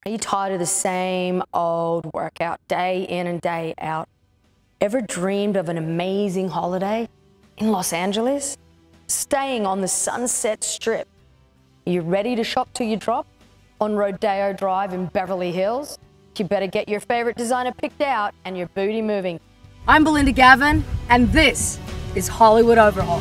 Are you tired of the same old workout day in and day out? Ever dreamed of an amazing holiday in Los Angeles? Staying on the Sunset Strip? Are you ready to shop till you drop? On Rodeo Drive in Beverly Hills? You better get your favorite designer picked out and your booty moving. I'm Belinda Gavin, and this is Hollywood Overhaul.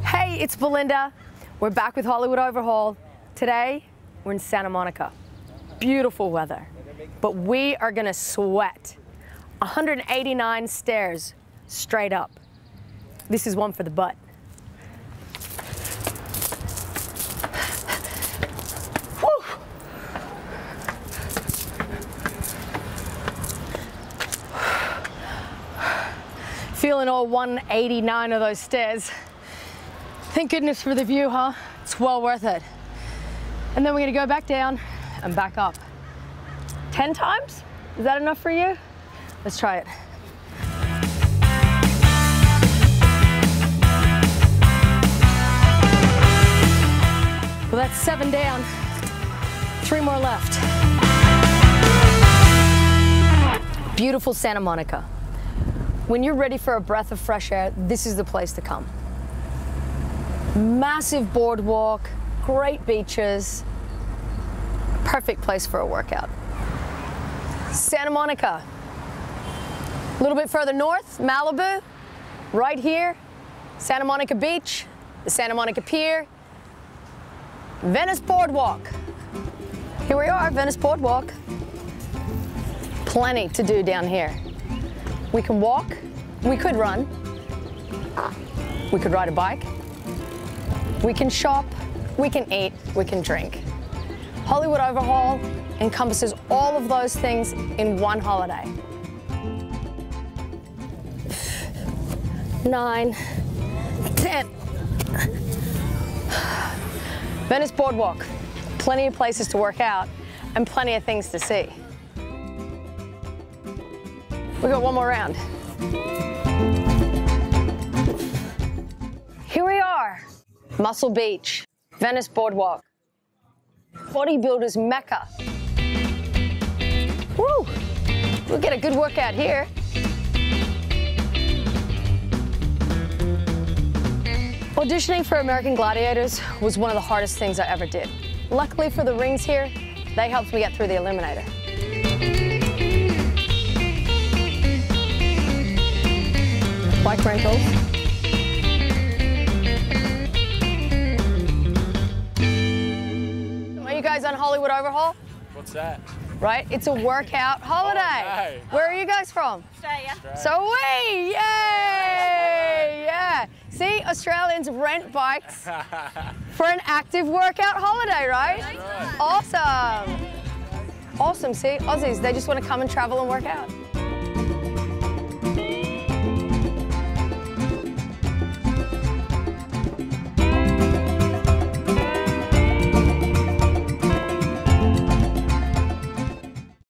Hey, it's Belinda. We're back with Hollywood Overhaul. Today, we're in Santa Monica. Beautiful weather, but we are gonna sweat. 189 stairs straight up. This is one for the butt. Woo. Feeling all 189 of those stairs. Thank goodness for the view, huh? It's well worth it. And then we're gonna go back down and back up. 10 times? Is that enough for you? Let's try it. Well, that's 7 down, 3 more left. Beautiful Santa Monica. When you're ready for a breath of fresh air, this is the place to come. Massive boardwalk, great beaches, perfect place for a workout. Santa Monica. A little bit further north, Malibu. Right here, Santa Monica Beach, the Santa Monica Pier, Venice Boardwalk. Here we are, Venice Boardwalk. Plenty to do down here. We can walk, we could run, we could ride a bike, we can shop, we can eat, we can drink. Hollywood Overhaul encompasses all of those things in one holiday. 9, 10. Venice Boardwalk, plenty of places to work out and plenty of things to see. We got one more round. Here we are, Muscle Beach, Venice Boardwalk, bodybuilders Mecca. Woo, we'll get a good workout here. Auditioning for American Gladiators was one of the hardest things I ever did. Luckily for the rings here, they helped me get through the eliminator. Bike rentals. Are you guys on Hollywood Overhaul? What's that? Right, it's a workout holiday. Oh, Where are you guys from? Australia. So are we, yay, yeah. See, Australians rent bikes for an active workout holiday, right? Awesome. Awesome, see, Aussies, they just want to come and travel and work out.